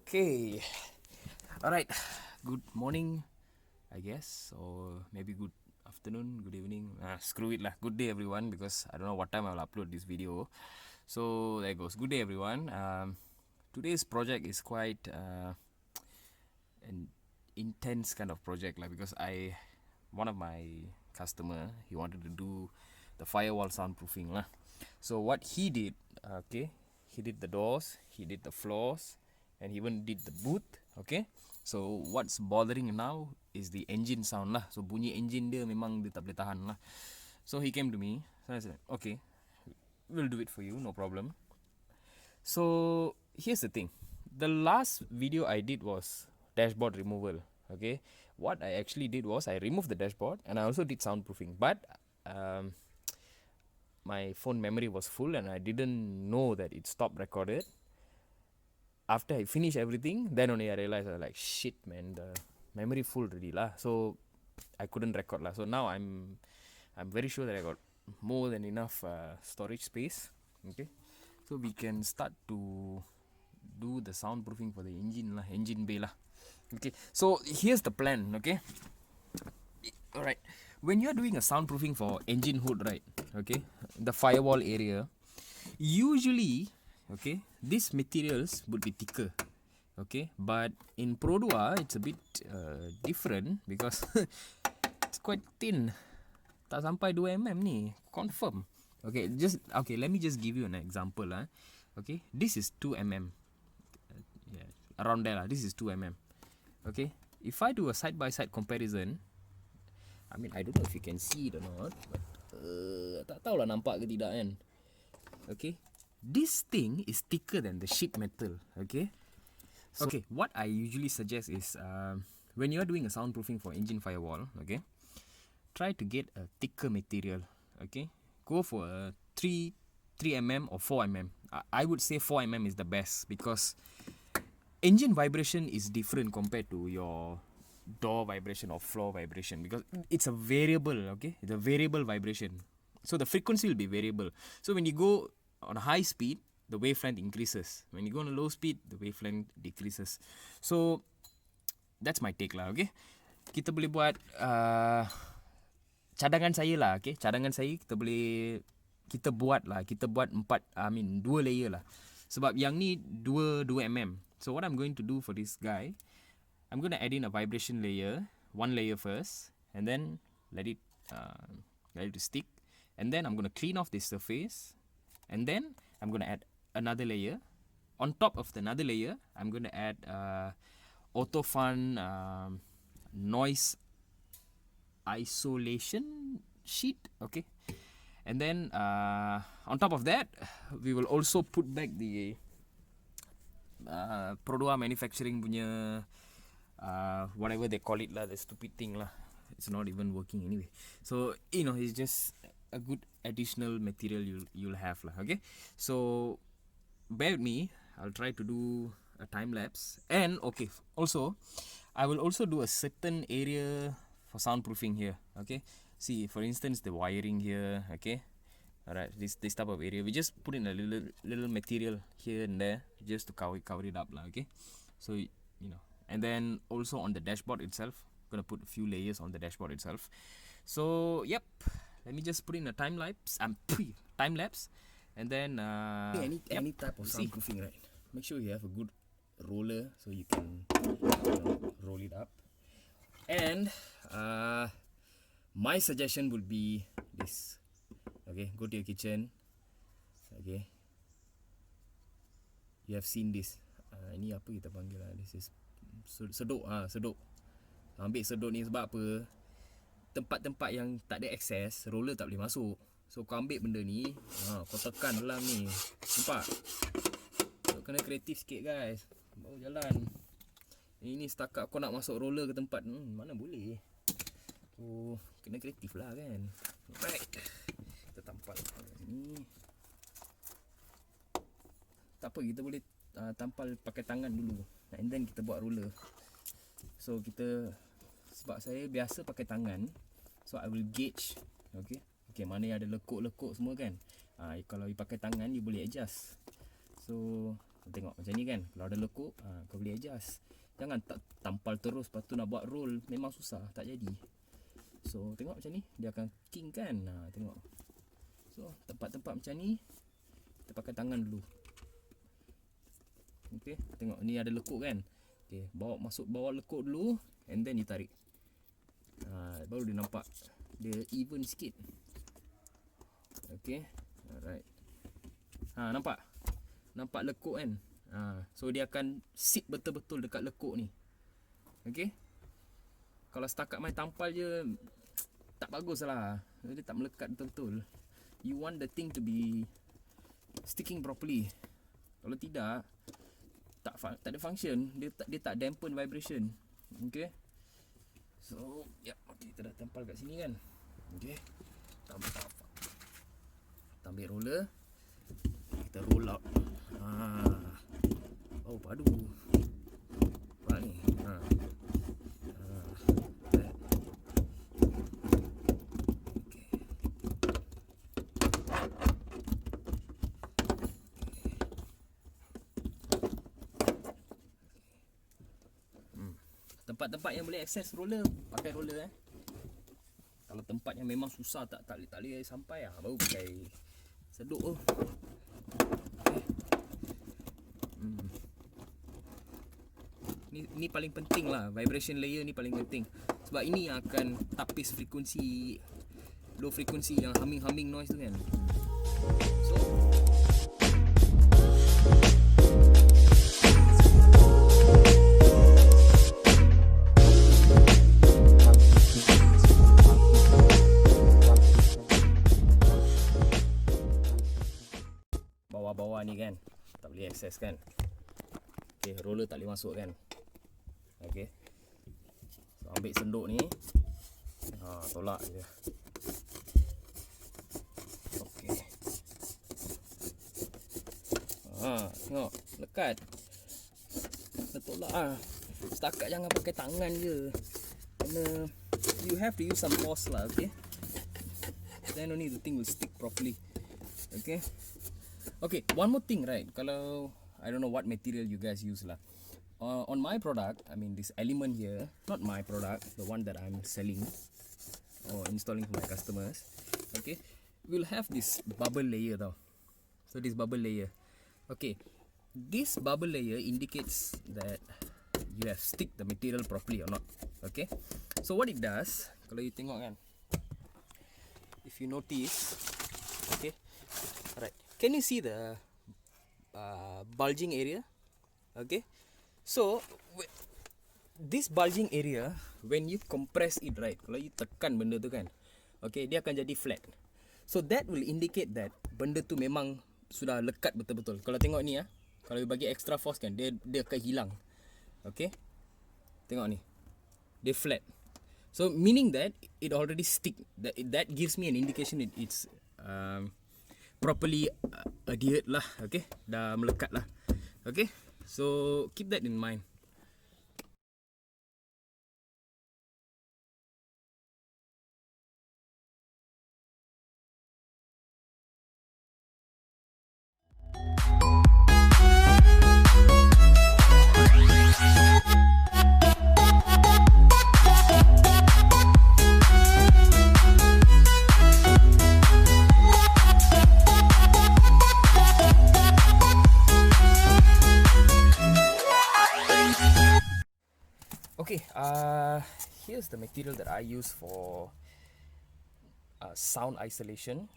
Okay. Alright. Good morning, I guess. Or maybe good afternoon, good evening. Screw it lah. Good day, everyone, because I don't know what time I'll upload this video. So there goes. Good day, everyone. Today's project is quite an intense kind of project lah, because one of my customer, he wanted to do the firewall soundproofing lah. So what he did, okay, he did the doors, he did the floors, and he even did the booth. Okay, so what's bothering now is the engine sound lah. So bunyi engine dia memang dia tak boleh tahan lah. So he came to me. So I said, okay, we'll do it for you, no problem. So here's the thing. The last video I did was dashboard removal. Okay, what I actually did was I removed the dashboard and I also did soundproofing. But my phone memory was full and I didn't know that it stopped recorded. After I finished everything, then only I realized I was like, shit, man, the memory full already lah. So I couldn't record lah. So now I'm very sure that I got more than enough storage space. Okay, so we can start to do the soundproofing for the engine lah, engine bay lah. Okay, so here's the plan. Okay, alright. When you're doing a soundproofing for engine hood, right? Okay, the firewall area, usually, okay, these materials would be thicker. Okay, but in Pro 2 it's a bit different because it's quite thin. Tak sampai 2mm ni, confirm. Okay, let me just give you an example lah. Okay, this is 2mm. Yeah, around there lah. This is 2mm. Okay, if I do a side by side comparison, I mean, I don't know if you can see it or not, but tak tahulah nampak ke tidak kan. Okay, this thing is thicker than the sheet metal. Okay, so, okay, what I usually suggest is when you're doing a soundproofing for engine firewall, okay, try to get a thicker material. Okay, go for a 3mm or 4mm. I would say 4mm is the best because engine vibration is different compared to your door vibration or floor vibration because it's a variable. Okay, it's a variable vibration, so the frequency will be variable. So when you go on a high speed, the wavelength increases. When you go on a low speed, the wavelength decreases. So that's my take lah. Okay, kita boleh buat cadangan saya lah. Okay, cadangan saya kita buat 2 layer lah. Sebab yang ni 2mm. So what I'm going to do for this guy, I'm going to add in a vibration layer, 1 layer first, and then let it to stick, and then I'm going to clean off this surface, and then I'm going to add another layer. On top of the another layer, I'm going to add Autofun noise isolation sheet. Okay, and then on top of that, we will also put back the Pro 2 manufacturing punya whatever they call it lah, the stupid thing lah. It's not even working anyway. So you know, it's just a good additional material you'll have lah. Okay, so bear with me. I'll try to do a time lapse. And okay, also I will also do a certain area for soundproofing here. Okay, see, for instance, the wiring here. Okay, alright, this type of area, we just put in a little material here and there just to cover it up lah. Okay, so you know, and then also on the dashboard itself, I'm gonna put a few layers on the dashboard itself. So yep, let me just put in a time lapse, and then any type of soundproofing, right? Make sure you have a good roller so you can roll it up. And my suggestion would be this. Okay, go to your kitchen. Okay, you have seen this. Ini apa kita panggil lah? This is sedok. Sedok. Ambil sedok ni sebab apa? Tempat-tempat yang tak ada akses, roller tak boleh masuk. So kau ambil benda ni, kau tekan dalam ni. Nampak? So, kena kreatif sikit guys. Baru jalan. Ini setakat kau nak masuk roller ke tempat, mana boleh. So kena kreatif lah kan. Alright, kita tampal ni. Tak apa, kita boleh tampal pakai tangan dulu, and then kita buat roller. So kita, sebab saya biasa pakai tangan, so I will gauge. Okay, mana yang ada lekuk-lekuk semua kan. Kalau you pakai tangan, you boleh adjust. So Tengok macam ni kan. Kalau ada lekuk, kau boleh adjust. Jangan tak tampal terus, lepas tu nak buat roll memang susah, tak jadi. So tengok macam ni, dia akan king kan. Tengok. So tempat-tempat macam ni kita pakai tangan dulu. Okay, tengok ni ada lekuk kan. Okay, bawa lekuk dulu, and then ditarik. Baru dia nampak dia even sikit. Okay, alright. Nampak lekuk kan. So dia akan sit betul-betul dekat lekuk ni. Okay. Kalau setakat main tampal je, tak bagus lah. Dia tak melekat betul-betul. You want the thing to be sticking properly. Kalau tidak, tak ada function. Dia tak dampen vibration. Okay. So okay, kita dah tempal kat sini kan. Okay, kita ambil roller, kita roll out. Padu nampak ni. Tempat-tempat yang boleh akses roller, pakai roller. Kalau tempat yang memang susah, tak boleh sampai, baru pakai seduk tu. Ni paling penting lah, vibration layer ni paling penting. Sebab ini yang akan tapis frekuensi, low frekuensi yang humming noise tu kan. So bawah-bawah ni kan tak boleh akses kan. Okay, roller tak boleh masuk kan. Okay, so ambil senduk ni, tolak je. Okay, tengok lekat. Tolak setakat jangan pakai tangan je. Kena, you have to use some force lah. Okay, then only the thing will stick properly. Okay. Okay, one more thing, right? Kalau I don't know what material you guys use lah. On my product, I mean this element here, not my product, the one that I'm selling or installing for my customers. Okay, we'll have this bubble layer tau. So this bubble layer. Okay, this bubble layer indicates that you have stick the material properly or not. Okay, so what it does, kalau you tengok kan, if you notice, okay, alright, can you see the bulging area? Okay, so this bulging area, when you compress it, right, kalau you tekan benda tu kan, okay, dia akan jadi flat. So that will indicate that benda tu memang sudah lekat betul-betul. Kalau tengok ni kalau you bagi extra force kan, dia akan hilang. Okay, tengok ni, dia flat. So meaning that it already stick. That gives me an indication it's properly adhered lah. Okay, dah melekat lah. Okay, so keep that in mind. Okay, here's the material that I use for sound isolation,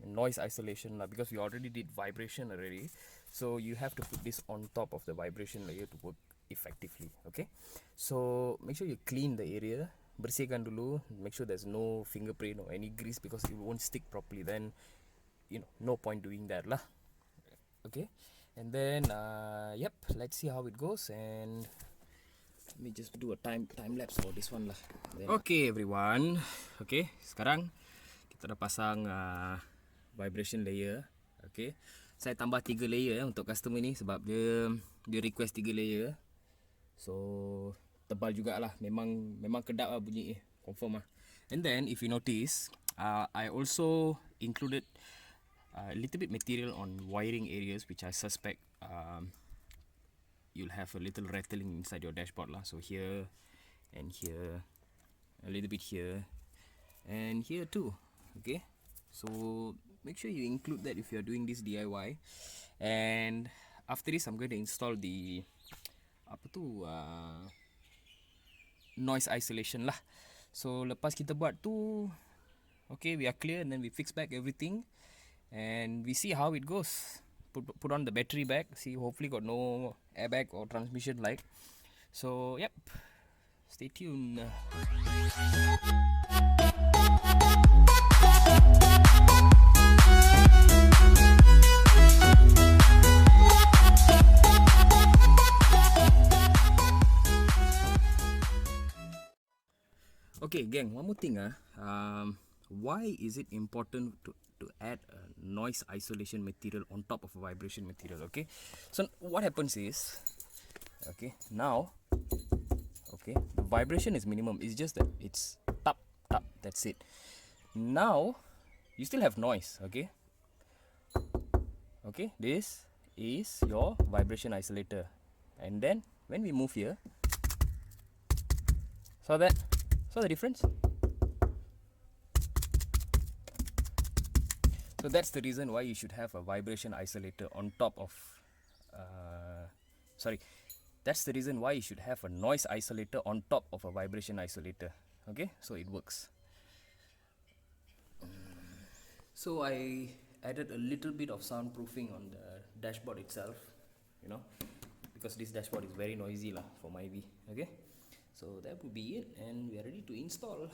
noise isolation lah, because we already did vibration already. So you have to put this on top of the vibration layer to work effectively. Okay, so make sure you clean the area, bersihkan dulu, make sure there's no fingerprint or any grease because it won't stick properly. Then no point doing that lah. Okay, and then yep, let's see how it goes, and let me just do a time lapse for this one lah. Okay everyone, okay, sekarang kita dah pasang vibration layer. Okay, saya tambah 3 layer untuk customer ni sebab dia request 3 layer. So tebal jugalah, memang kedap lah bunyi confirm lah. And then if you notice, I also included a little bit material on wiring areas, which I suspect you'll have a little rattling inside your dashboard lah. So here and here, a little bit here and here too. Okay, so make sure you include that if you're doing this DIY. And after this I'm going to install the noise isolation lah. So lepas kita buat tu, okay, we are clear, and then we fix back everything and we see how it goes. Put on the battery back, see, hopefully got no airbag or transmission light. So yep, stay tuned. Okay gang, one more thing why is it important to add a noise isolation material on top of a vibration material? Okay, so what happens is, okay, now, okay, the vibration is minimum, it's just that it's tap tap, that's it. Now you still have noise, okay, okay, this is your vibration isolator, and then when we move here, saw the difference? So that's the reason why you should have a vibration isolator on top of that's the reason why you should have a noise isolator on top of a vibration isolator. Okay, so it works. So I added a little bit of soundproofing on the dashboard itself, you know, because this dashboard is very noisy lah for Myvi. Okay, so that would be it, and we are ready to install.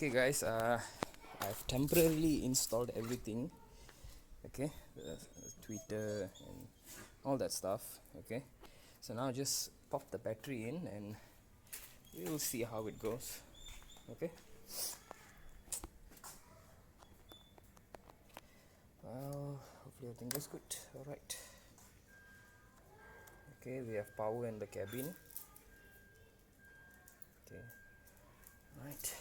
Okay guys, I've temporarily installed everything, okay, the tweeter and all that stuff. Okay, so now just pop the battery in and we'll see how it goes. Okay, well, hopefully everything goes good. Alright, okay, we have power in the cabin. Okay, right.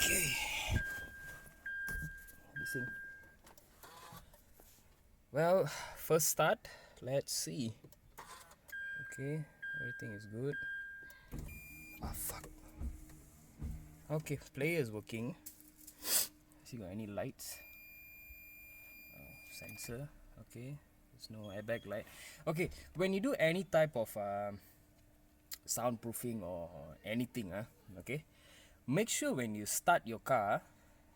Okay, listen. Well, first start, let's see. Okay, everything is good. Ah, fuck. Okay, player is working. See, got any lights? Sensor. Okay, there's no airbag light. Okay, when you do any type of soundproofing or anything, okay, make sure when you start your car,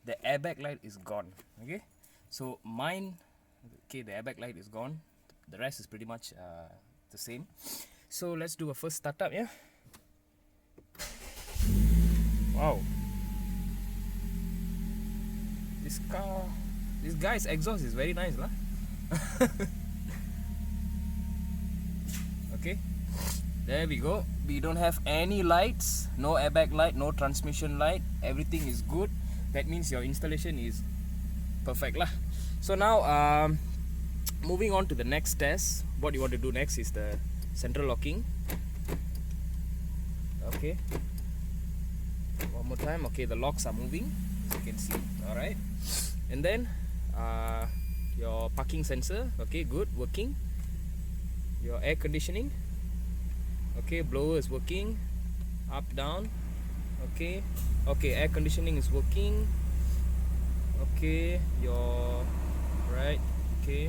the airbag light is gone. Okay, so mine, okay, the airbag light is gone. The rest is pretty much the same. So let's do a first startup, yeah. Wow, this guy's exhaust is very nice, lah. Okay, there we go. We don't have any lights, no airbag light, no transmission light. Everything is good. That means your installation is perfect lah. So now moving on to the next test. What you want to do next is the central locking. Okay, one more time. Okay, the locks are moving, as you can see. Alright, and then your parking sensor, okay, good, working. Your air conditioning, okay, blower is working. up, down. Okay. Okay, air conditioning is working. Okay, your right. Okay.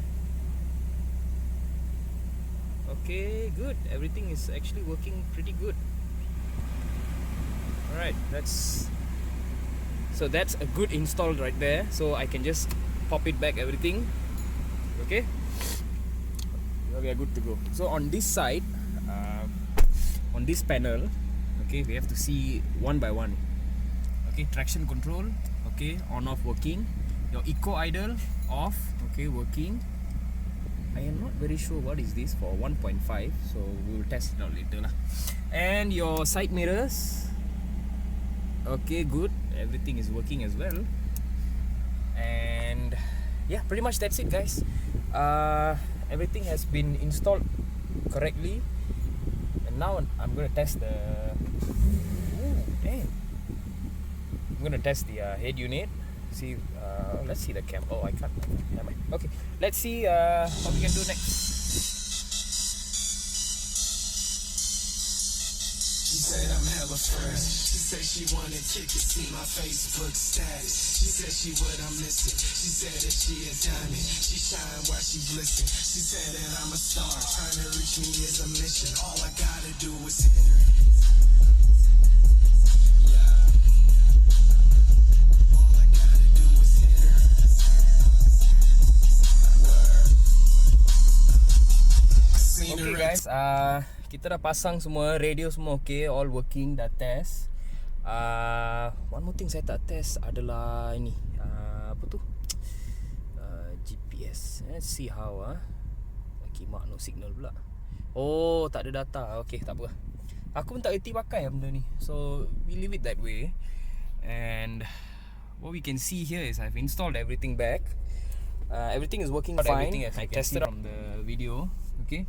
Okay, good. Everything is actually working pretty good. Alright, that's a good install right there. So I can just pop it back everything. Okay, we are good to go. So on this side, on this panel, okay, we have to see one by one. Okay, traction control, okay, on off working. Your eco idle off, okay, working. I am not very sure what is this for 1.5, so we will test it out later lah. And your side mirrors, okay, good. Everything is working as well. And yeah, pretty much that's it, guys. Everything has been installed correctly, and now I'm gonna test the. Ooh, damn! I'm gonna test the head unit. See, let's see the cam. Oh, I can't. Never mind. Okay, let's see what we can do next. She said I'm hella fresh. She said she wanted tickets, see my Facebook status. She said she what I'm missing. She said that she a diamond. She shine while she glisten. She said that I'm a star. Trying to reach me is a mission. All I gotta do is hit her. All I gotta do is hit her. I seen Okay, her guys. Kita dah pasang semua, radio semua okay, all working, dah test. One more thing saya tak test adalah ini, apa tu, GPS. Let's see how kimak no signal pula. Oh, tak ada data. Okay, tak apa. Aku pun tak reti pakai benda ni, so we leave it that way. And what we can see here is I've installed everything back. Everything is working fine. I tested from the video. Okay.